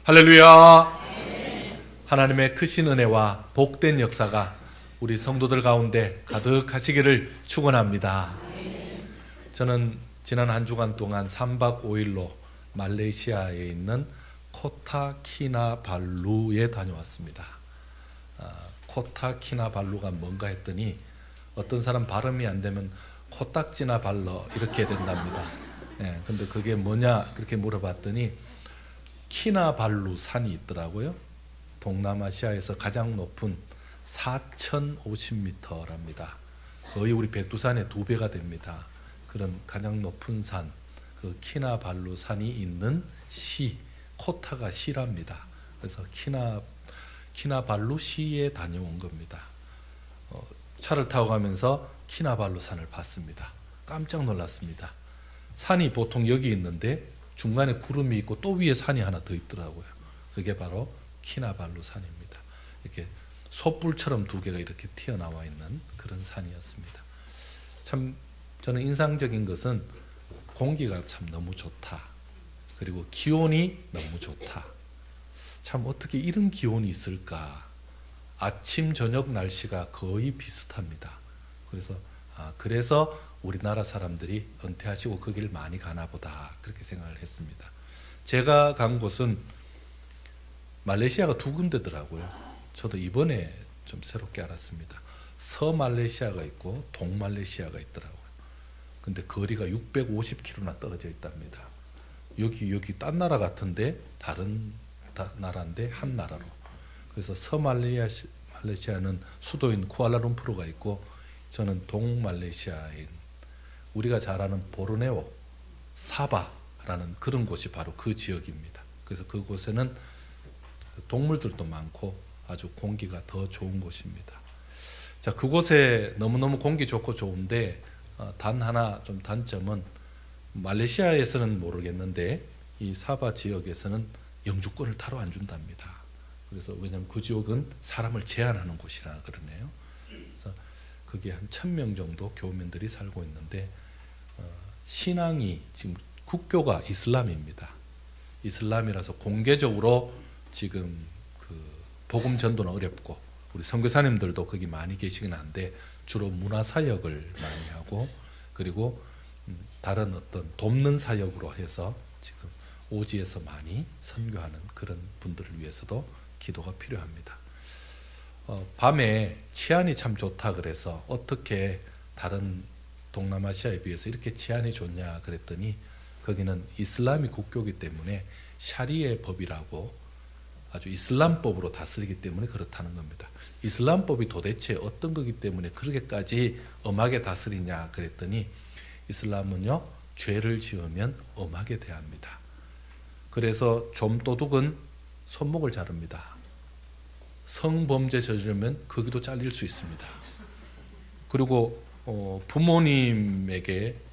할렐루야. 하나님의 크신 은혜와 복된 역사가 우리 성도들 가운데 가득하시기를 축원합니다. 저는 지난 한 주간 동안 3박 5일로 말레이시아에 있는 코타키나발루에 다녀왔습니다. 코타키나발루가 뭔가 했더니 어떤 사람 발음이 안 되면 코딱지나 발러 이렇게 된답니다. 근데 그게 뭐냐 그렇게 물어봤더니 키나발루 산이 있더라고요. 동남아시아에서 가장 높은 4,050m랍니다. 거의 우리 백두산의 2배가 됩니다. 그런 가장 높은 산, 그 키나발루 산이 있는 시, 코타가 시랍니다. 그래서 키나발루 시에 다녀온 겁니다. 차를 타고 가면서 키나발루 산을 봤습니다. 깜짝 놀랐습니다. 산이 보통 여기 있는데 중간에 구름이 있고 또 위에 산이 하나 더 있더라고요. 그게 바로 키나발루 산입니다. 이렇게 솥불처럼 2개가 이렇게 튀어나와 있는 그런 산이었습니다. 참 저는 인상적인 것은 공기가 참 너무 좋다. 그리고 기온이 너무 좋다. 참 어떻게 이런 기온이 있을까? 아침 저녁 날씨가 거의 비슷합니다. 그래서 우리나라 사람들이 은퇴하시고 그 길 많이 가나 보다 그렇게 생각을 했습니다. 제가 간 곳은 말레이시아가 2군데더라고요. 저도 이번에 좀 새롭게 알았습니다. 서말레이시아가 있고 동말레이시아가 있더라고요. 근데 거리가 650km나 떨어져 있답니다. 여기 딴 나라 같은데 다른 나라인데 한 나라로. 그래서 서말레이시아는 수도인 쿠알라룸푸르가 있고 저는 동말레이시아인 우리가 잘 아는 보르네오, 사바라는 그런 곳이 바로 그 지역입니다. 그래서 그곳에는 동물들도 많고 아주 공기가 더 좋은 곳입니다. 자, 그곳에 너무너무 공기 좋고 좋은데 단 하나 좀 단점은 말레이시아에서는 모르겠는데 이 사바 지역에서는 영주권을 타러 안 준답니다. 그래서 왜냐하면 그 지역은 사람을 제한하는 곳이라 그러네요. 그래서 그게 한 1,000명 정도 교민들이 살고 있는데 신앙이 지금 국교가 이슬람입니다. 이슬람이라서 공개적으로 지금 그 복음 전도는 어렵고 우리 선교사님들도 거기 많이 계시긴 한데 주로 문화 사역을 많이 하고 그리고 다른 어떤 돕는 사역으로 해서 지금 오지에서 많이 선교하는 그런 분들을 위해서도 기도가 필요합니다. 밤에 치안이 참 좋다 그래서 어떻게 다른 동남아시아에 비해서 이렇게 치안이 좋냐 그랬더니 거기는 이슬람이 국교이기 때문에 샤리의 법이라고 아주 이슬람법으로 다스리기 때문에 그렇다는 겁니다. 이슬람법이 도대체 어떤 거기 때문에 그렇게까지 엄하게 다스리냐 그랬더니 이슬람은요 죄를 지으면 엄하게 대합니다. 그래서 좀도둑은 손목을 자릅니다. 성범죄 저지르면 거기도 잘릴 수 있습니다. 그리고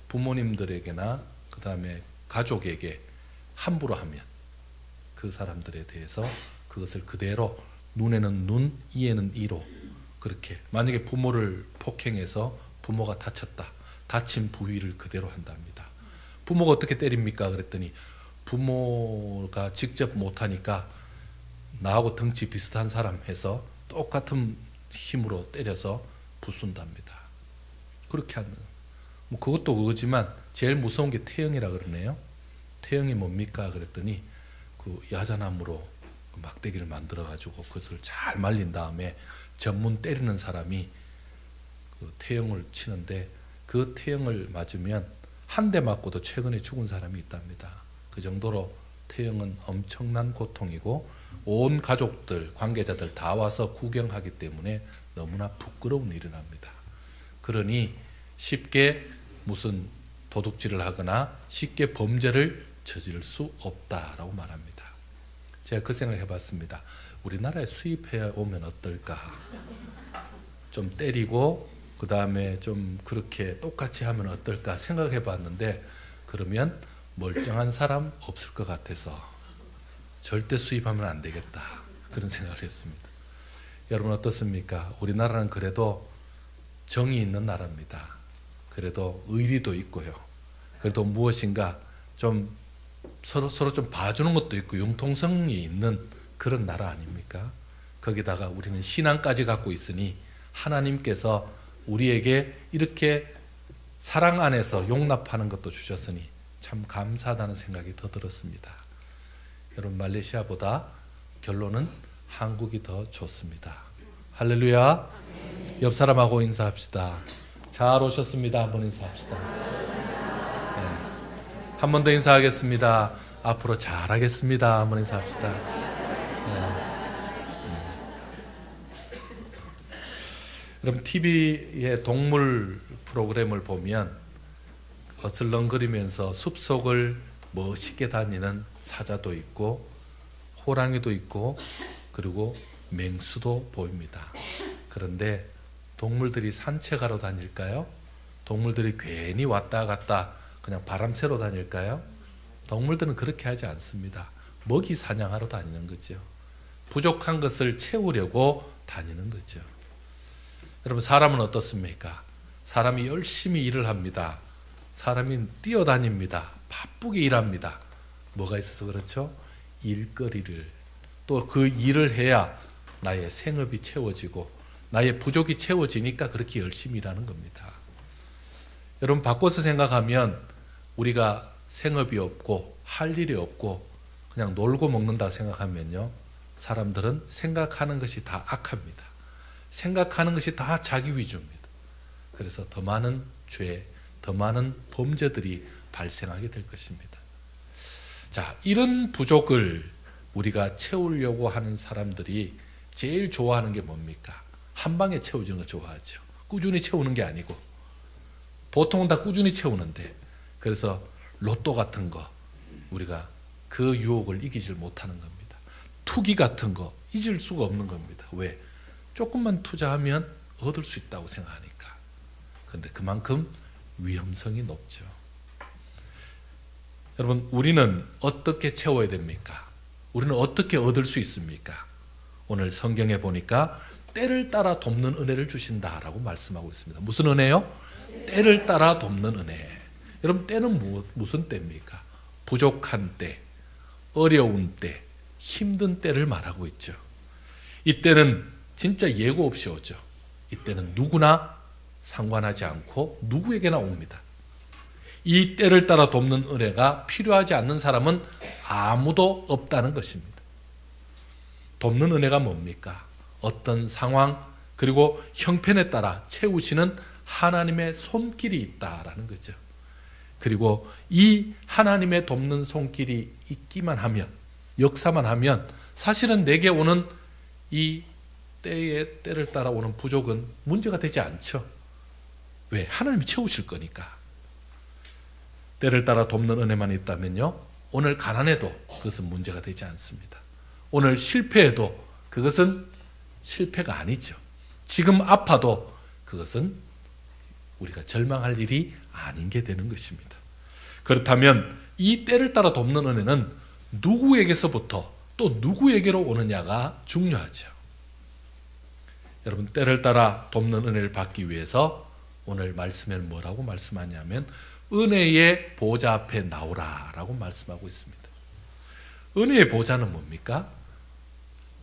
부모님들에게나 그 다음에 가족에게 함부로 하면 그 사람들에 대해서 그것을 그대로 눈에는 눈, 이에는 이로 그렇게 만약에 부모를 폭행해서 부모가 다쳤다. 다친 부위를 그대로 한답니다. 부모가 어떻게 때립니까? 그랬더니 부모가 직접 못하니까 나하고 덩치 비슷한 사람 해서 똑같은 힘으로 때려서 부순답니다. 그렇게 하는 그것도 그거지만 제일 무서운 게 태형이라 그러네요. 태형이 뭡니까? 그랬더니 그 야자나무로 막대기를 만들어 가지고 그것을 잘 말린 다음에 전문 때리는 사람이 그 태형을 치는데 그 태형을 맞으면 한 대 맞고도 최근에 죽은 사람이 있답니다. 그 정도로 태형은 엄청난 고통이고 온 가족들, 관계자들 다 와서 구경하기 때문에 너무나 부끄러운 일이 납니다. 그러니 쉽게 무슨 도둑질을 하거나 쉽게 범죄를 저지를 수 없다라고 말합니다. 제가 그 생각 해봤습니다. 우리나라에 수입해 오면 어떨까? 좀 때리고 그 다음에 좀 그렇게 똑같이 하면 어떨까 생각해봤는데 그러면 멀쩡한 사람 없을 것 같아서 절대 수입하면 안 되겠다 그런 생각을 했습니다. 여러분 어떻습니까? 우리나라는 그래도 정이 있는 나라입니다. 그래도 의리도 있고요. 그래도 무엇인가 좀 서로 좀 봐주는 것도 있고 융통성이 있는 그런 나라 아닙니까? 거기다가 우리는 신앙까지 갖고 있으니 하나님께서 우리에게 이렇게 사랑 안에서 용납하는 것도 주셨으니 참 감사하다는 생각이 더 들었습니다. 여러분, 말레이시아보다 결론은 한국이 더 좋습니다. 할렐루야. 옆 사람하고 인사합시다. 잘 오셨습니다. 한번 인사합시다. 네. 한 번 더 인사하겠습니다. 앞으로 잘하겠습니다. 한번 인사합시다. 네. 여러분, TV의 동물 프로그램을 보면 어슬렁거리면서 숲속을 멋있게 다니는 사자도 있고 호랑이도 있고 그리고 맹수도 보입니다. 그런데 동물들이 산책하러 다닐까요? 동물들이 괜히 왔다 갔다 그냥 바람 쐬러 다닐까요? 동물들은 그렇게 하지 않습니다. 먹이 사냥하러 다니는 거죠. 부족한 것을 채우려고 다니는 거죠. 여러분, 사람은 어떻습니까? 사람이 열심히 일을 합니다. 사람이 뛰어다닙니다. 바쁘게 일합니다. 뭐가 있어서 그렇죠? 일거리를, 또 그 일을 해야 나의 생업이 채워지고 나의 부족이 채워지니까 그렇게 열심히 일하는 겁니다. 여러분, 바꿔서 생각하면 우리가 생업이 없고 할 일이 없고 그냥 놀고 먹는다 생각하면요, 사람들은 생각하는 것이 다 악합니다. 생각하는 것이 다 자기 위주입니다. 그래서 더 많은 죄, 더 많은 범죄들이 발생하게 될 것입니다. 자, 이런 부족을 우리가 채우려고 하는 사람들이 제일 좋아하는 게 뭡니까? 한 방에 채워주는 거 좋아하죠. 꾸준히 채우는 게 아니고, 보통은 다 꾸준히 채우는데, 그래서 로또 같은 거 우리가 그 유혹을 이기질 못하는 겁니다. 투기 같은 거 잊을 수가 없는 겁니다. 왜? 조금만 투자하면 얻을 수 있다고 생각하니까. 그런데 그만큼 위험성이 높죠. 여러분, 우리는 어떻게 채워야 됩니까? 우리는 어떻게 얻을 수 있습니까? 오늘 성경에 보니까 때를 따라 돕는 은혜를 주신다라고 말씀하고 있습니다. 무슨 은혜요? 때를 따라 돕는 은혜. 여러분, 때는 무슨 때입니까? 부족한 때, 어려운 때, 힘든 때를 말하고 있죠. 이때는 진짜 예고 없이 오죠. 이때는 누구나 상관하지 않고 누구에게나 옵니다. 이 때를 따라 돕는 은혜가 필요하지 않는 사람은 아무도 없다는 것입니다. 돕는 은혜가 뭡니까? 어떤 상황 그리고 형편에 따라 채우시는 하나님의 손길이 있다라는 거죠. 그리고 이 하나님의 돕는 손길이 있기만 하면, 역사만 하면 사실은 내게 오는 이 때를 따라 오는 부족은 문제가 되지 않죠. 왜? 하나님이 채우실 거니까. 때를 따라 돕는 은혜만 있다면요, 오늘 가난해도 그것은 문제가 되지 않습니다. 오늘 실패해도 그것은 실패가 아니죠. 지금 아파도 그것은 우리가 절망할 일이 아닌 게 되는 것입니다. 그렇다면 이 때를 따라 돕는 은혜는 누구에게서부터 또 누구에게로 오느냐가 중요하죠. 여러분, 때를 따라 돕는 은혜를 받기 위해서 오늘 말씀에는 뭐라고 말씀하냐면 은혜의 보좌 앞에 나오라라고 말씀하고 있습니다. 은혜의 보좌는 뭡니까?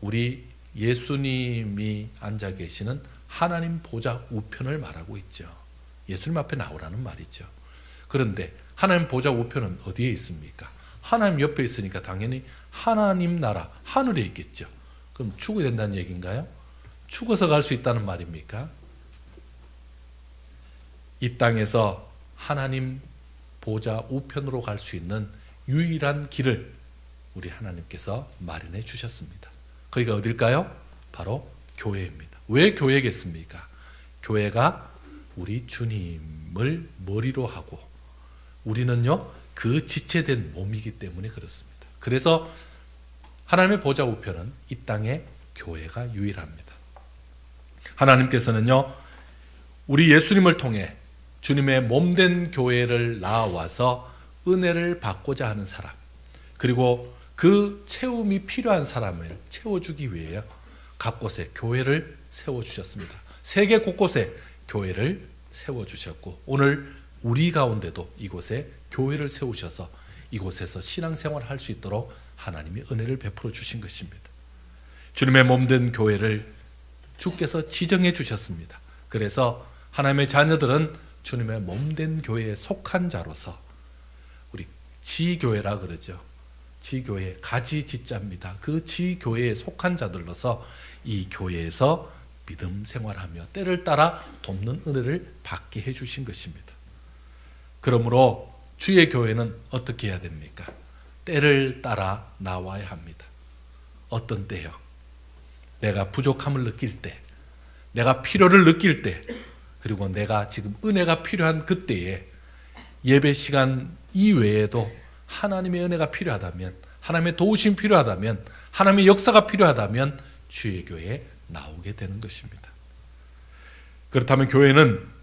우리 예수님이 앉아 계시는 하나님 보좌 우편을 말하고 있죠. 예수님 앞에 나오라는 말이죠. 그런데 하나님 보좌 우편은 어디에 있습니까? 하나님 옆에 있으니까 당연히 하나님 나라 하늘에 있겠죠. 그럼 죽어야 된다는 얘기인가요? 죽어서 갈 수 있다는 말입니까? 이 땅에서 하나님 보좌 우편으로 갈 수 있는 유일한 길을 우리 하나님께서 마련해 주셨습니다. 거기가 어딜까요? 바로 교회입니다. 왜 교회겠습니까? 교회가 우리 주님을 머리로 하고 우리는요, 그 지체된 몸이기 때문에 그렇습니다. 그래서 하나님의 보좌 우편은 이 땅에 교회가 유일합니다. 하나님께서는요, 우리 예수님을 통해 주님의 몸된 교회를 낳아와서 은혜를 받고자 하는 사람, 그리고 그 채움이 필요한 사람을 채워주기 위해 각곳에 교회를 세워주셨습니다. 세계 곳곳에 교회를 세워주셨고 오늘 우리 가운데도 이곳에 교회를 세우셔서 이곳에서 신앙생활을 할 수 있도록 하나님이 은혜를 베풀어 주신 것입니다. 주님의 몸된 교회를 주께서 지정해 주셨습니다. 그래서 하나님의 자녀들은 주님의 몸된 교회에 속한 자로서, 우리 지교회라 그러죠. 지교회, 가지지자입니다. 그 지교회에 속한 자들로서 이 교회에서 믿음 생활하며 때를 따라 돕는 은혜를 받게 해주신 것입니다. 그러므로 주의 교회는 어떻게 해야 됩니까? 때를 따라 나와야 합니다. 어떤 때요? 내가 부족함을 느낄 때, 내가 필요를 느낄 때, 그리고 내가 지금 은혜가 필요한 그때에 예배 시간 이외에도 하나님의 은혜가 필요하다면, 하나님의 도우심이 필요하다면, 하나님의 역사가 필요하다면 주의 교회에 나오게 되는 것입니다. 그렇다면 교회는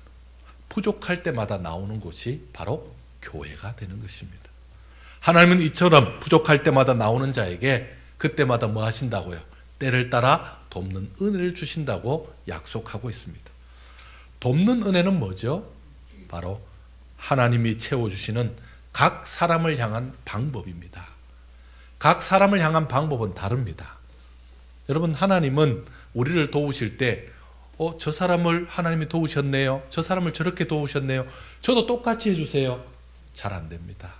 부족할 때마다 나오는 곳이 바로 교회가 되는 것입니다. 하나님은 이처럼 부족할 때마다 나오는 자에게 그때마다 뭐 하신다고요? 때를 따라 돕는 은혜를 주신다고 약속하고 있습니다. 돕는 은혜는 뭐죠? 바로 하나님이 채워주시는 각 사람을 향한 방법입니다. 각 사람을 향한 방법은 다릅니다. 여러분, 하나님은 우리를 도우실 때 저 사람을 하나님이 도우셨네요. 저 사람을 저렇게 도우셨네요. 저도 똑같이 해주세요. 잘 안 됩니다.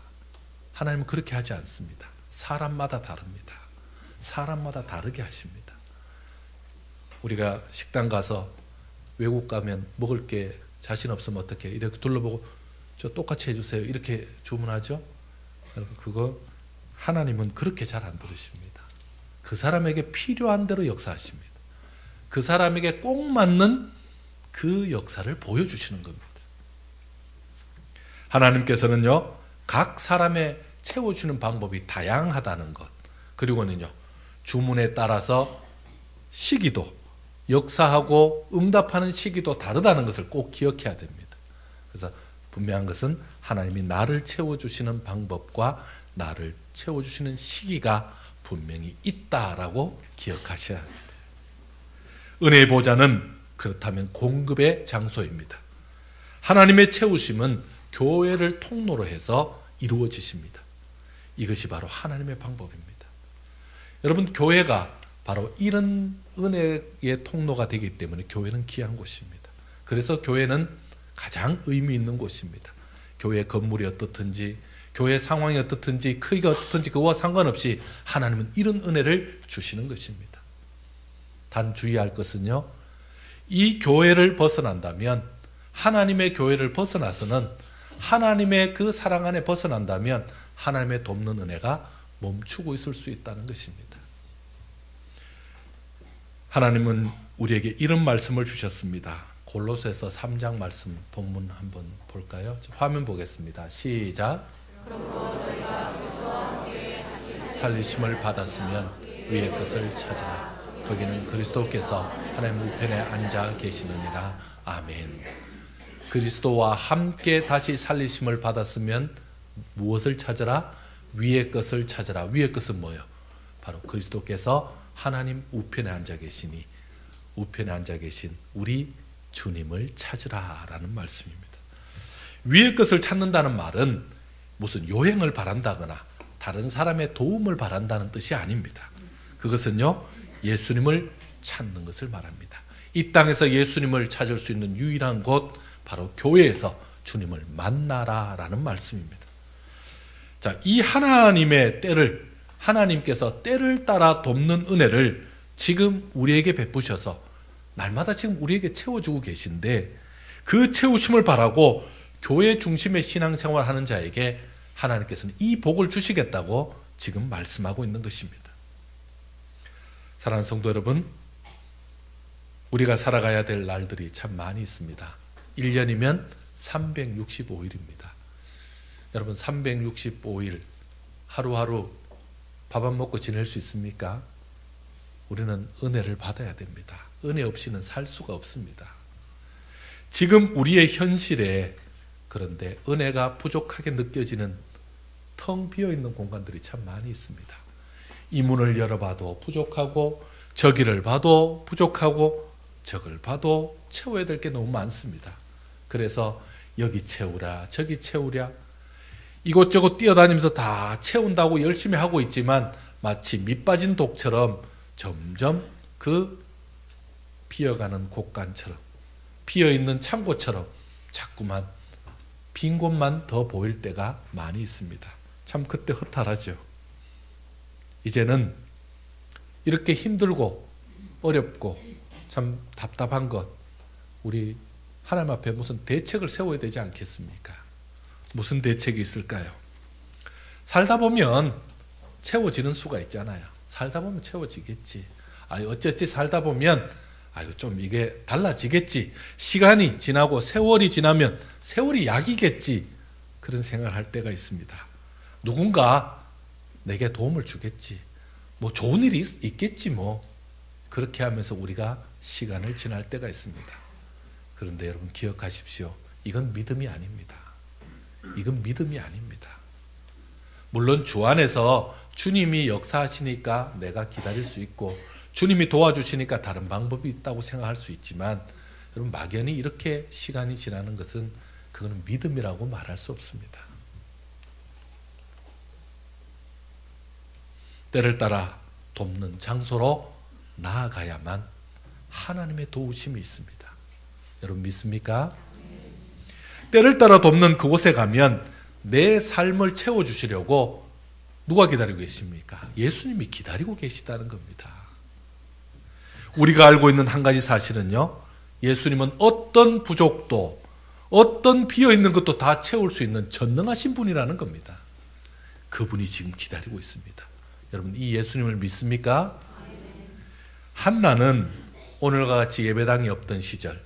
하나님은 그렇게 하지 않습니다. 사람마다 다릅니다. 사람마다 다르게 하십니다. 우리가 식당 가서 외국 가면 먹을 게 자신 없으면 어떻게 이렇게 둘러보고 저 똑같이 해주세요. 이렇게 주문하죠. 여러분, 그거 하나님은 그렇게 잘 안 들으십니다. 그 사람에게 필요한 대로 역사하십니다. 그 사람에게 꼭 맞는 그 역사를 보여주시는 겁니다. 하나님께서는요, 각 사람의 채워주는 방법이 다양하다는 것, 그리고는요, 주문에 따라서 시기도, 역사하고 응답하는 시기도 다르다는 것을 꼭 기억해야 됩니다. 그래서 분명한 것은 하나님이 나를 채워주시는 방법과 나를 채워주시는 시기가 분명히 있다라고 기억하셔야 합니다. 은혜의 보좌는 그렇다면 공급의 장소입니다. 하나님의 채우심은 교회를 통로로 해서 이루어지십니다. 이것이 바로 하나님의 방법입니다. 여러분, 교회가 바로 이런 은혜의 통로가 되기 때문에 교회는 귀한 곳입니다. 그래서 교회는 가장 의미 있는 곳입니다. 교회 건물이 어떻든지, 교회 상황이 어떻든지, 크기가 어떻든지 그와 상관없이 하나님은 이런 은혜를 주시는 것입니다. 단 주의할 것은요, 이 교회를 벗어난다면, 하나님의 교회를 벗어나서는, 하나님의 그 사랑 안에 벗어난다면 하나님의 돕는 은혜가 멈추고 있을 수 있다는 것입니다. 하나님은 우리에게 이런 말씀을 주셨습니다. 골로새서 3장 말씀 본문 한번 볼까요? 화면 보겠습니다. 시작. 살리심을 받았으면 위의 것을 찾으라. 거기는 그리스도께서 하나님 우편에 앉아 계시느니라. 아멘. 그리스도와 함께 다시 살리심을 받았으면 무엇을 찾으라? 위의 것을 찾으라. 위의 것은 뭐예요? 바로 그리스도께서 하나님 우편에 앉아 계시니, 우편에 앉아 계신 우리 주님을 찾으라라는 말씀입니다. 위의 것을 찾는다는 말은 무슨 요행을 바란다거나 다른 사람의 도움을 바란다는 뜻이 아닙니다. 그것은요, 예수님을 찾는 것을 말합니다. 이 땅에서 예수님을 찾을 수 있는 유일한 곳, 바로 교회에서 주님을 만나라라는 말씀입니다. 자, 이 하나님의 때를, 하나님께서 때를 따라 돕는 은혜를 지금 우리에게 베푸셔서 날마다 지금 우리에게 채워주고 계신데, 그 채우심을 바라고 교회 중심의 신앙생활을 하는 자에게 하나님께서는 이 복을 주시겠다고 지금 말씀하고 있는 것입니다. 사랑하는 성도 여러분, 우리가 살아가야 될 날들이 참 많이 있습니다. 1년이면 365일입니다. 여러분, 365일 하루하루 밥 안 먹고 지낼 수 있습니까? 우리는 은혜를 받아야 됩니다. 은혜 없이는 살 수가 없습니다. 지금 우리의 현실에 그런데 은혜가 부족하게 느껴지는 텅 비어있는 공간들이 참 많이 있습니다. 이 문을 열어봐도 부족하고, 저기를 봐도 부족하고, 저걸 봐도 채워야 될 게 너무 많습니다. 그래서 여기 채우라, 저기 채우랴. 이곳저곳 뛰어다니면서 다 채운다고 열심히 하고 있지만 마치 밑 빠진 독처럼 점점 그 비어가는 곳간처럼, 비어있는 창고처럼 자꾸만 빈 곳만 더 보일 때가 많이 있습니다. 참 그때 허탈하죠. 이제는 이렇게 힘들고 어렵고 참 답답한 것, 우리 하나님 앞에 무슨 대책을 세워야 되지 않겠습니까? 무슨 대책이 있을까요? 살다 보면 채워지는 수가 있잖아요. 살다 보면 채워지겠지. 어쩌지 살다 보면 좀 이게 달라지겠지. 시간이 지나고 세월이 지나면 세월이 약이겠지. 그런 생각을 할 때가 있습니다. 누군가 내게 도움을 주겠지. 뭐 좋은 일이 있겠지 뭐. 그렇게 하면서 우리가 시간을 지날 때가 있습니다. 그런데 여러분 기억하십시오. 이건 믿음이 아닙니다. 이건 믿음이 아닙니다. 물론 주 안에서 주님이 역사하시니까 내가 기다릴 수 있고 주님이 도와주시니까 다른 방법이 있다고 생각할 수 있지만 여러분 막연히 이렇게 시간이 지나는 것은 그거는 믿음이라고 말할 수 없습니다. 때를 따라 돕는 장소로 나아가야만 하나님의 도우심이 있습니다. 여러분 믿습니까? 때를 따라 돕는 그곳에 가면 내 삶을 채워주시려고 누가 기다리고 계십니까? 예수님이 기다리고 계시다는 겁니다. 우리가 알고 있는 한 가지 사실은요, 예수님은 어떤 부족도 어떤 비어있는 것도 다 채울 수 있는 전능하신 분이라는 겁니다. 그분이 지금 기다리고 있습니다. 여러분 이 예수님을 믿습니까? 한나는 오늘과 같이 예배당이 없던 시절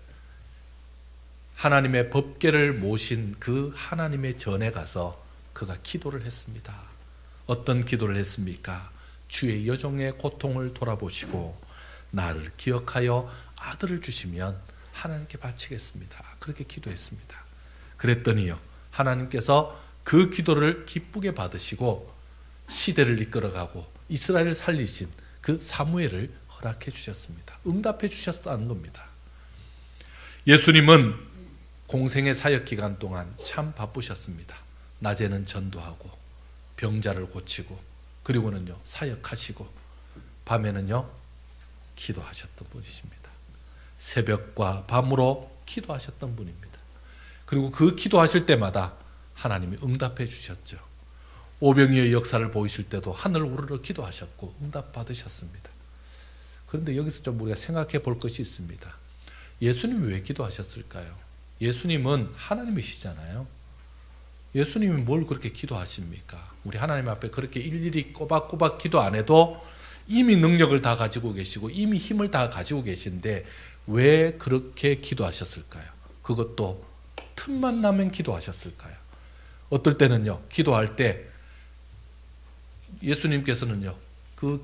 하나님의 법궤를 모신 그 하나님의 전에 가서 그가 기도를 했습니다. 어떤 기도를 했습니까? 주의 여종의 고통을 돌아보시고 나를 기억하여 아들을 주시면 하나님께 바치겠습니다. 그렇게 기도했습니다. 그랬더니요, 하나님께서 그 기도를 기쁘게 받으시고 시대를 이끌어가고 이스라엘을 살리신 그 사무엘을 허락해 주셨습니다. 응답해 주셨다는 겁니다. 예수님은 공생의 사역 기간 동안 참 바쁘셨습니다. 낮에는 전도하고 병자를 고치고 그리고는요 사역하시고 밤에는요 기도하셨던 분이십니다. 새벽과 밤으로 기도하셨던 분입니다. 그리고 그 기도하실 때마다 하나님이 응답해 주셨죠. 오병이어의 역사를 보이실 때도 하늘 우러러 기도하셨고 응답 받으셨습니다. 그런데 여기서 좀 우리가 생각해 볼 것이 있습니다. 예수님이 왜 기도하셨을까요? 예수님은 하나님이시잖아요. 예수님이 뭘 그렇게 기도하십니까? 우리 하나님 앞에 그렇게 일일이 꼬박꼬박 기도 안 해도 이미 능력을 다 가지고 계시고 이미 힘을 다 가지고 계신데 왜 그렇게 기도하셨을까요? 그것도 틈만 나면 기도하셨을까요? 어떨 때는요, 기도할 때 예수님께서는요, 그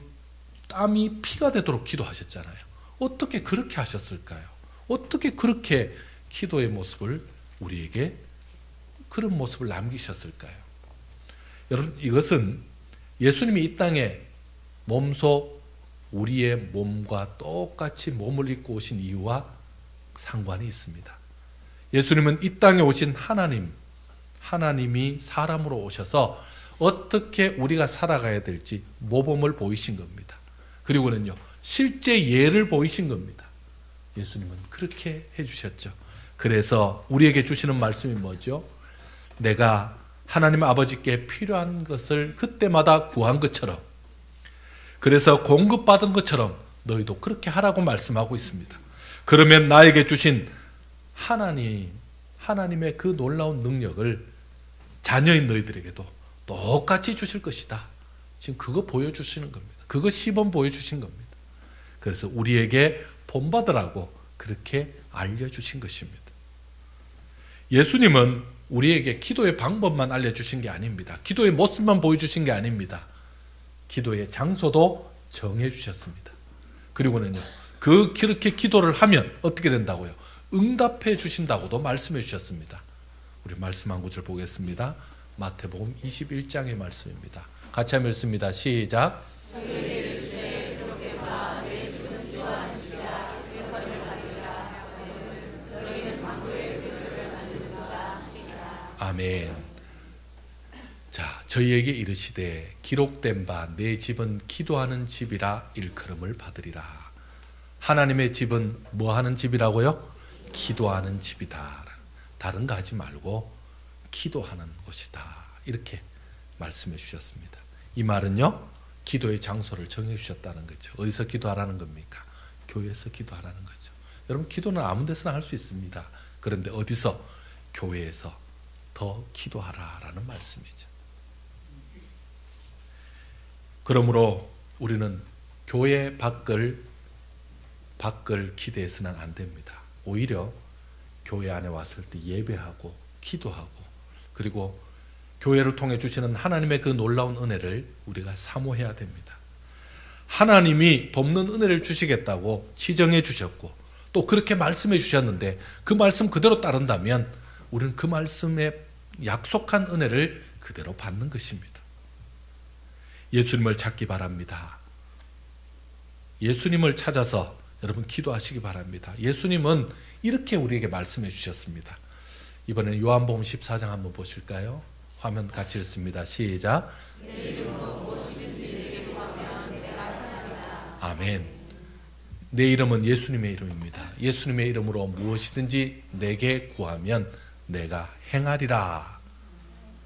땀이 피가 되도록 기도하셨잖아요. 어떻게 그렇게 하셨을까요? 어떻게 그렇게 기도의 모습을 우리에게 그런 모습을 남기셨을까요? 여러분 이것은 예수님이 이 땅에 몸소 우리의 몸과 똑같이 몸을 입고 오신 이유와 상관이 있습니다. 예수님은 이 땅에 오신 하나님이 사람으로 오셔서 어떻게 우리가 살아가야 될지 모범을 보이신 겁니다. 그리고는요 실제 예를 보이신 겁니다. 예수님은 그렇게 해주셨죠. 그래서 우리에게 주시는 말씀이 뭐죠? 내가 하나님 아버지께 필요한 것을 그때마다 구한 것처럼, 그래서 공급받은 것처럼 너희도 그렇게 하라고 말씀하고 있습니다. 그러면 나에게 주신 하나님의 그 놀라운 능력을 자녀인 너희들에게도 똑같이 주실 것이다. 지금 그거 보여주시는 겁니다. 그거 시범 보여주신 겁니다. 그래서 우리에게 본받으라고 그렇게 알려주신 것입니다. 예수님은 우리에게 기도의 방법만 알려주신 게 아닙니다. 기도의 모습만 보여주신 게 아닙니다. 기도의 장소도 정해주셨습니다. 그리고는요, 그렇게 기도를 하면 어떻게 된다고요? 응답해 주신다고도 말씀해 주셨습니다. 우리 말씀 한 구절 보겠습니다. 마태복음 21장의 말씀입니다. 같이 한번 읽습니다. 시작. 아멘. 저희에게 이르시되 기록된 바 내 집은 기도하는 집이라 일컬음을 받으리라. 하나님의 집은 뭐 하는 집이라고요? 기도하는 집이다. 다른 거 하지 말고 기도하는 곳이다. 이렇게 말씀해 주셨습니다. 이 말은요, 기도의 장소를 정해 주셨다는 거죠. 어디서 기도하라는 겁니까? 교회에서 기도하라는 거죠. 여러분, 기도는 아무 데서나 할 수 있습니다. 그런데 어디서? 교회에서 더 기도하라라는 말씀이죠. 그러므로 우리는 교회 밖을 기대해서는 안 됩니다. 오히려 교회 안에 왔을 때 예배하고 기도하고, 그리고 교회를 통해 주시는 하나님의 그 놀라운 은혜를 우리가 사모해야 됩니다. 하나님이 돕는 은혜를 주시겠다고 지정해 주셨고, 또 그렇게 말씀해 주셨는데 그 말씀 그대로 따른다면 우리는 그 말씀에 약속한 은혜를 그대로 받는 것입니다. 예수님을 찾기 바랍니다. 예수님을 찾아서 여러분 기도하시기 바랍니다. 예수님은 이렇게 우리에게 말씀해 주셨습니다. 이번에는 요한복음 14장 한번 보실까요? 화면 같이 읽습니다. 시작. 내 이름으로 무엇이든지 내게 구하면 내가 행하리라. 아멘. 내 이름은 예수님의 이름입니다. 예수님의 이름으로 무엇이든지 내게 구하면 내가 행하리라.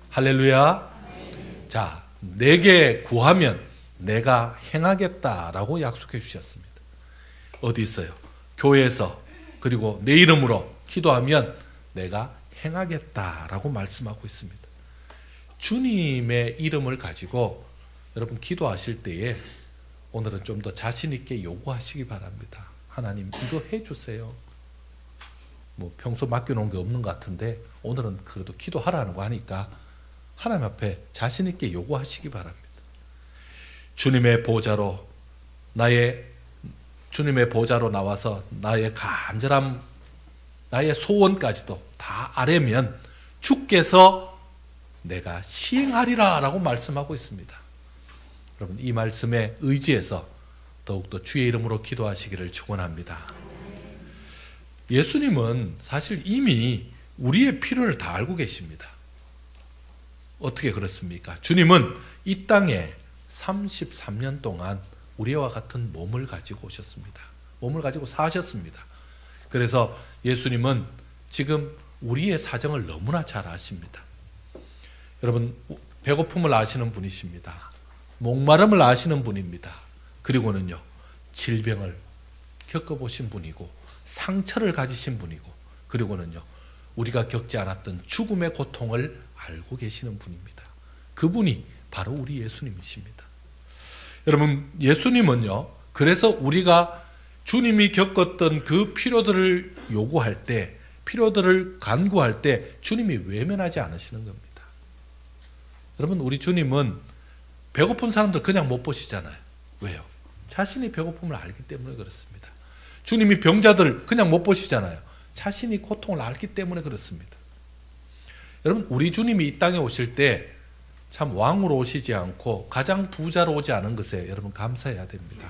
할렐루야. 자, 내게 구하면 내가 행하겠다라고 약속해 주셨습니다. 어디 있어요? 교회에서, 그리고 내 이름으로 기도하면 내가 행하겠다라고 말씀하고 있습니다. 주님의 이름을 가지고 여러분 기도하실 때에 오늘은 좀 더 자신 있게 요구하시기 바랍니다. 하나님, 이거 해주세요. 뭐 평소 맡겨놓은 게 없는 것 같은데 오늘은 그래도 기도하라는 거 하니까 하나님 앞에 자신 있게 요구하시기 바랍니다. 주님의 보좌로 나와서 나의 간절함, 나의 소원까지도 다 아뢰면 주께서 내가 시행하리라 라고 말씀하고 있습니다. 여러분, 이 말씀에 의지해서 더욱더 주의 이름으로 기도하시기를 축원합니다. 예수님은 사실 이미 우리의 필요를 다 알고 계십니다. 어떻게 그렇습니까? 주님은 이 땅에 33년 동안 우리와 같은 몸을 가지고 오셨습니다. 몸을 가지고 사셨습니다. 그래서 예수님은 지금 우리의 사정을 너무나 잘 아십니다. 여러분, 배고픔을 아시는 분이십니다. 목마름을 아시는 분입니다. 그리고는요, 질병을 겪어보신 분이고 상처를 가지신 분이고, 그리고는요, 우리가 겪지 않았던 죽음의 고통을 알고 계시는 분입니다. 그분이 바로 우리 예수님이십니다. 여러분, 예수님은요, 그래서 우리가 주님이 겪었던 그 필요들을 요구할 때, 필요들을 간구할 때 주님이 외면하지 않으시는 겁니다. 여러분, 우리 주님은 배고픈 사람들 그냥 못 보시잖아요. 왜요? 자신이 배고픔을 알기 때문에 그렇습니다. 주님이 병자들 그냥 못 보시잖아요. 자신이 고통을 알기 때문에 그렇습니다. 여러분, 우리 주님이 이 땅에 오실 때 참 왕으로 오시지 않고 가장 부자로 오지 않은 것에 여러분 감사해야 됩니다.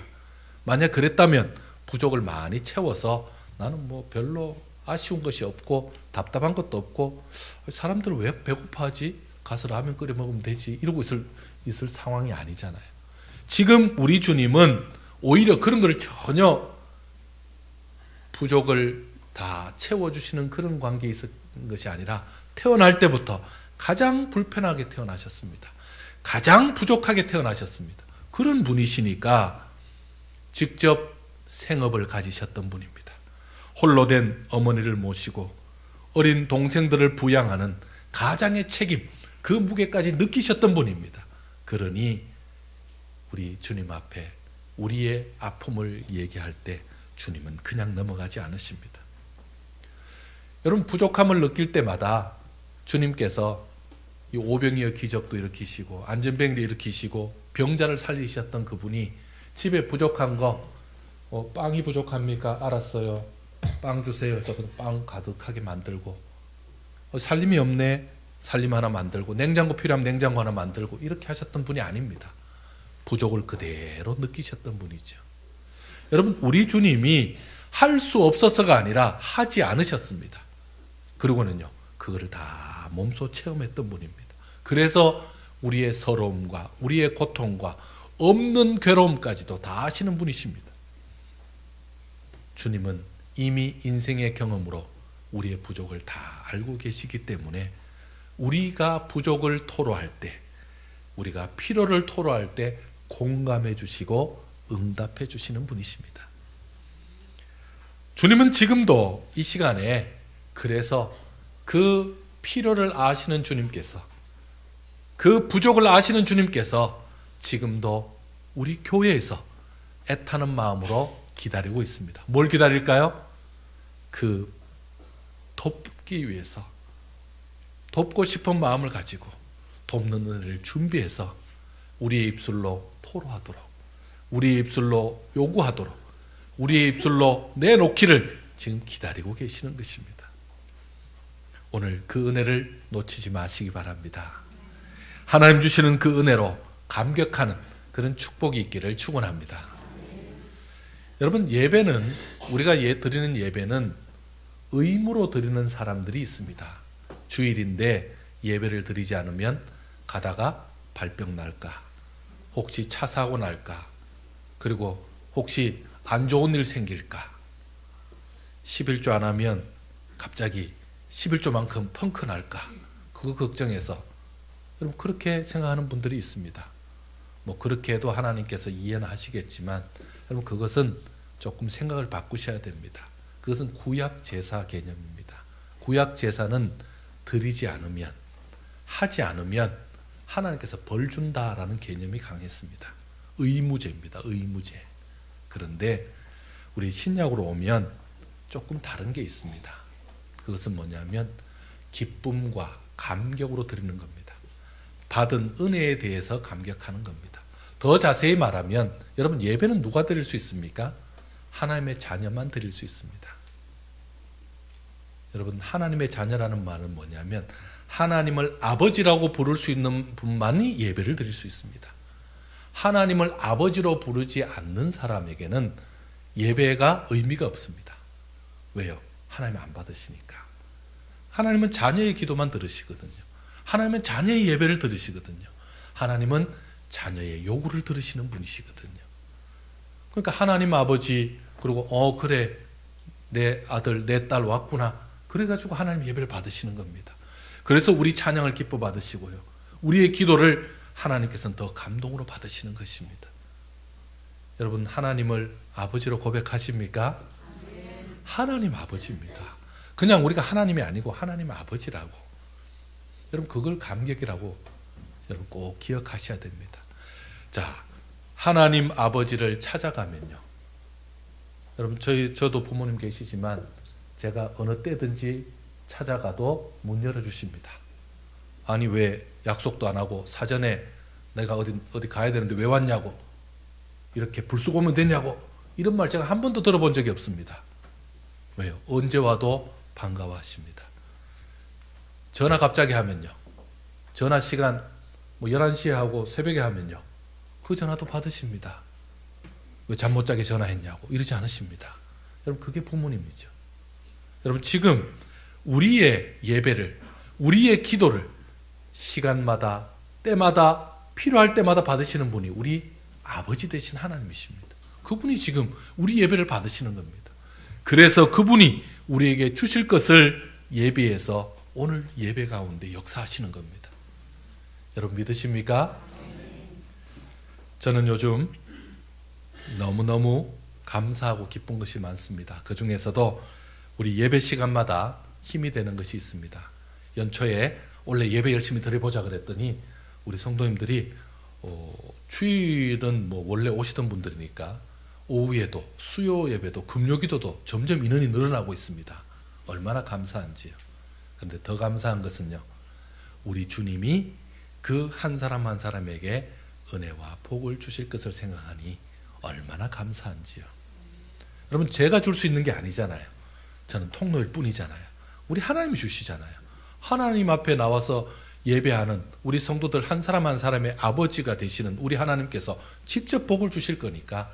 만약 그랬다면 부족을 많이 채워서 나는 뭐 별로 아쉬운 것이 없고 답답한 것도 없고 사람들 왜 배고파하지? 가서 라면 끓여 먹으면 되지. 이러고 있을 상황이 아니잖아요. 지금 우리 주님은 오히려 그런 걸 전혀 부족을 다 채워주시는 그런 관계에 있었던 것이 아니라 태어날 때부터 가장 불편하게 태어나셨습니다. 가장 부족하게 태어나셨습니다. 그런 분이시니까 직접 생업을 가지셨던 분입니다. 홀로 된 어머니를 모시고 어린 동생들을 부양하는 가장의 책임, 그 무게까지 느끼셨던 분입니다. 그러니 우리 주님 앞에 우리의 아픔을 얘기할 때 주님은 그냥 넘어가지 않으십니다. 여러분, 부족함을 느낄 때마다 주님께서 이 오병이어 기적도 일으키시고 안전병을 일으키시고 병자를 살리셨던 그분이 집에 부족한 거, 빵이 부족합니까? 알았어요. 빵 주세요 해서 빵 가득하게 만들고, 살림이 없네, 살림 하나 만들고, 냉장고 필요하면 냉장고 하나 만들고, 이렇게 하셨던 분이 아닙니다. 부족을 그대로 느끼셨던 분이죠. 여러분, 우리 주님이 할 수 없어서가 아니라 하지 않으셨습니다. 그리고는요, 그거를 다 몸소 체험했던 분입니다. 그래서 우리의 서러움과 우리의 고통과 없는 괴로움까지도 다 아시는 분이십니다. 주님은 이미 인생의 경험으로 우리의 부족을 다 알고 계시기 때문에 우리가 부족을 토로할 때, 우리가 필요를 토로할 때 공감해 주시고 응답해 주시는 분이십니다. 주님은 지금도 이 시간에 그래서 그 필요를 아시는 주님께서, 그 부족을 아시는 주님께서 지금도 우리 교회에서 애타는 마음으로 기다리고 있습니다. 뭘 기다릴까요? 그 돕기 위해서, 돕고 싶은 마음을 가지고 돕는 은혜를 준비해서 우리의 입술로 토로하도록, 우리의 입술로 요구하도록, 우리의 입술로 내놓기를 지금 기다리고 계시는 것입니다. 오늘 그 은혜를 놓치지 마시기 바랍니다. 하나님 주시는 그 은혜로 감격하는 그런 축복이 있기를 축원합니다. 여러분, 예배는, 우리가 드리는 예배는 의무로 드리는 사람들이 있습니다. 주일인데 예배를 드리지 않으면 가다가 발병 날까, 혹시 차 사고 날까, 그리고 혹시 안 좋은 일 생길까, 11조 안 하면 갑자기 11조만큼 펑크 날까, 그거 걱정해서 여러분 그렇게 생각하는 분들이 있습니다. 뭐 그렇게 해도 하나님께서 이해는 하시겠지만 여러분 그것은 조금 생각을 바꾸셔야 됩니다. 그것은 구약 제사 개념입니다. 구약 제사는 드리지 않으면, 하지 않으면 하나님께서 벌 준다라는 개념이 강했습니다. 의무제입니다. 의무제. 그런데 우리 신약으로 오면 조금 다른 게 있습니다. 그것은 뭐냐면 기쁨과 감격으로 드리는 겁니다. 받은 은혜에 대해서 감격하는 겁니다. 더 자세히 말하면 여러분, 예배는 누가 드릴 수 있습니까? 하나님의 자녀만 드릴 수 있습니다. 여러분, 하나님의 자녀라는 말은 뭐냐면 하나님을 아버지라고 부를 수 있는 분만이 예배를 드릴 수 있습니다. 하나님을 아버지로 부르지 않는 사람에게는 예배가 의미가 없습니다. 왜요? 하나님 안 받으시니까. 하나님은 자녀의 기도만 들으시거든요. 하나님은 자녀의 예배를 들으시거든요. 하나님은 자녀의 요구를 들으시는 분이시거든요. 그러니까 하나님 아버지, 그리고 그래 내 아들 내 딸 왔구나, 그래가지고 하나님 예배를 받으시는 겁니다. 그래서 우리 찬양을 기뻐 받으시고요, 우리의 기도를 하나님께서는 더 감동으로 받으시는 것입니다. 여러분, 하나님을 아버지로 고백하십니까? 하나님 아버지입니다. 그냥 우리가 하나님이 아니고 하나님 아버지라고. 여러분, 그걸 감격이라고 여러분 꼭 기억하셔야 됩니다. 자, 하나님 아버지를 찾아가면요, 여러분 저도 부모님 계시지만 제가 어느 때든지 찾아가도 문 열어주십니다. 아니 왜 약속도 안 하고 사전에 내가 어디 가야 되는데 왜 왔냐고, 이렇게 불쑥 오면 되냐고, 이런 말 제가 한 번도 들어본 적이 없습니다. 왜요? 언제 와도 반가워하십니다. 전화 갑자기 하면요, 전화 시간 뭐 11시에 하고 새벽에 하면요, 그 전화도 받으십니다. 왜 잠 못 자게 전화했냐고 이러지 않으십니다. 여러분, 그게 부모님이죠. 여러분, 지금 우리의 예배를, 우리의 기도를 시간마다, 때마다, 필요할 때마다 받으시는 분이 우리 아버지 되신 하나님이십니다. 그분이 지금 우리 예배를 받으시는 겁니다. 그래서 그분이 우리에게 주실 것을 예비해서 오늘 예배 가운데 역사하시는 겁니다. 여러분, 믿으십니까? 저는 요즘 너무너무 감사하고 기쁜 것이 많습니다. 그 중에서도 우리 예배 시간마다 힘이 되는 것이 있습니다. 연초에 원래 예배 열심히 드려보자 그랬더니 우리 성도님들이 주일은 뭐 원래 오시던 분들이니까 오후에도, 수요 예배도, 금요 기도도 점점 인원이 늘어나고 있습니다. 얼마나 감사한지요. 그런데 더 감사한 것은요, 우리 주님이 그 한 사람 한 사람에게 은혜와 복을 주실 것을 생각하니 얼마나 감사한지요. 여러분, 제가 줄 수 있는 게 아니잖아요. 저는 통로일 뿐이잖아요. 우리 하나님이 주시잖아요. 하나님 앞에 나와서 예배하는 우리 성도들 한 사람 한 사람의 아버지가 되시는 우리 하나님께서 직접 복을 주실 거니까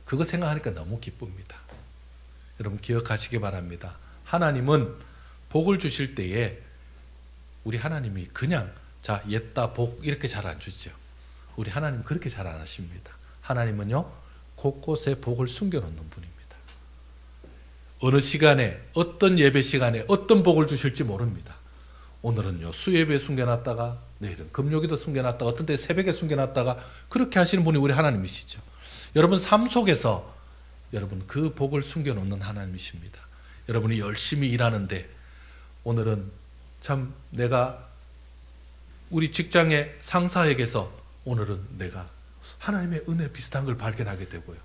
그거 생각하니까 너무 기쁩니다. 여러분, 기억하시기 바랍니다. 하나님은 복을 주실 때에 우리 하나님이 그냥 자, 옛다 복 이렇게 잘 안 주죠. 우리 하나님 그렇게 잘 안 하십니다. 하나님은요, 곳곳에 복을 숨겨놓는 분입니다. 어느 시간에, 어떤 예배 시간에 어떤 복을 주실지 모릅니다. 오늘은요, 수예배에 숨겨놨다가 내일은 금요기도 숨겨놨다가 어떤 때 새벽에 숨겨놨다가 그렇게 하시는 분이 우리 하나님이시죠. 여러분 삶 속에서 여러분 그 복을 숨겨놓는 하나님이십니다. 여러분이 열심히 일하는데 오늘은 참 내가 우리 직장의 상사에게서 오늘은 내가 하나님의 은혜 비슷한 걸 발견하게 되고요.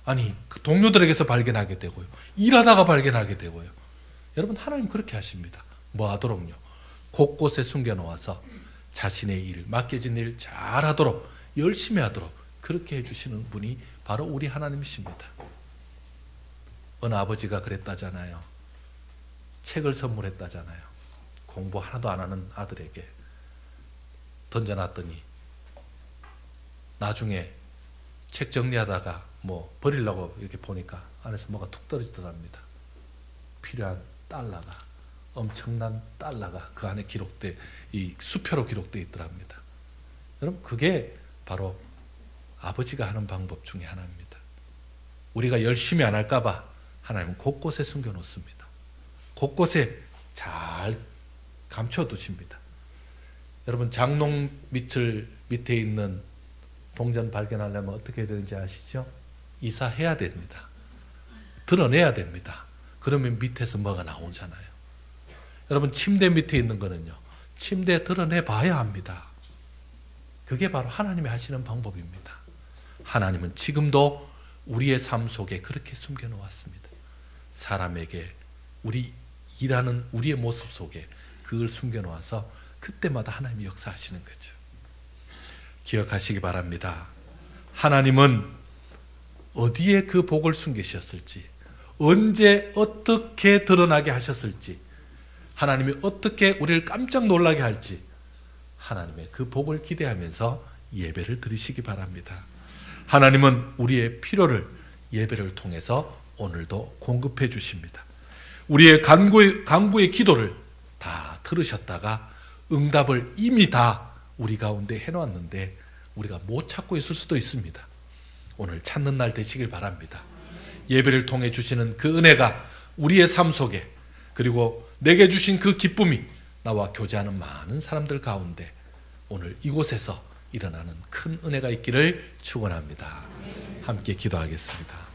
아니 그 동료들에게서 발견하게 되고요. 일하다가 발견하게 되고요. 여러분 하나님 그렇게 하십니다. 뭐 하도록요? 곳곳에 숨겨놓아서 자신의 일, 맡겨진 일 잘하도록 열심히 하도록 그렇게 해주시는 분이 바로 우리 하나님이십니다. 어느 아버지가 그랬다잖아요. 책을 선물했다잖아요. 공부 하나도 안 하는 아들에게 던져놨더니 나중에 책 정리하다가 뭐 버리려고 이렇게 보니까 안에서 뭐가 툭 떨어지더랍니다. 필요한 달러가, 엄청난 달러가 그 안에 이 수표로 기록되어 있더랍니다. 여러분 그게 바로 아버지가 하는 방법 중에 하나입니다. 우리가 열심히 안 할까 봐 하나님은 곳곳에 숨겨놓습니다. 곳곳에 잘 감춰두십니다. 여러분 장롱 밑에 있는 동전 발견하려면 어떻게 해야 되는지 아시죠? 이사해야 됩니다. 드러내야 됩니다. 그러면 밑에서 뭐가 나오잖아요. 여러분 침대 밑에 있는 거는요, 침대에 드러내 봐야 합니다. 그게 바로 하나님이 하시는 방법입니다. 하나님은 지금도 우리의 삶 속에 그렇게 숨겨놓았습니다. 사람에게 우리 일하는 우리의 모습 속에 그걸 숨겨놓아서 그때마다 하나님이 역사하시는 거죠. 기억하시기 바랍니다. 하나님은 어디에 그 복을 숨기셨을지, 언제 어떻게 드러나게 하셨을지, 하나님이 어떻게 우리를 깜짝 놀라게 할지 하나님의 그 복을 기대하면서 예배를 드리시기 바랍니다. 하나님은 우리의 필요를 예배를 통해서 오늘도 공급해 주십니다. 우리의 간구의 기도를 다 들으셨다가 응답을 이미 다 우리 가운데 해놓았는데 우리가 못 찾고 있을 수도 있습니다. 오늘 찾는 날 되시길 바랍니다. 예배를 통해 주시는 그 은혜가 우리의 삶 속에, 그리고 내게 주신 그 기쁨이 나와 교제하는 많은 사람들 가운데 오늘 이곳에서 일어나는 큰 은혜가 있기를 축원합니다. 함께 기도하겠습니다.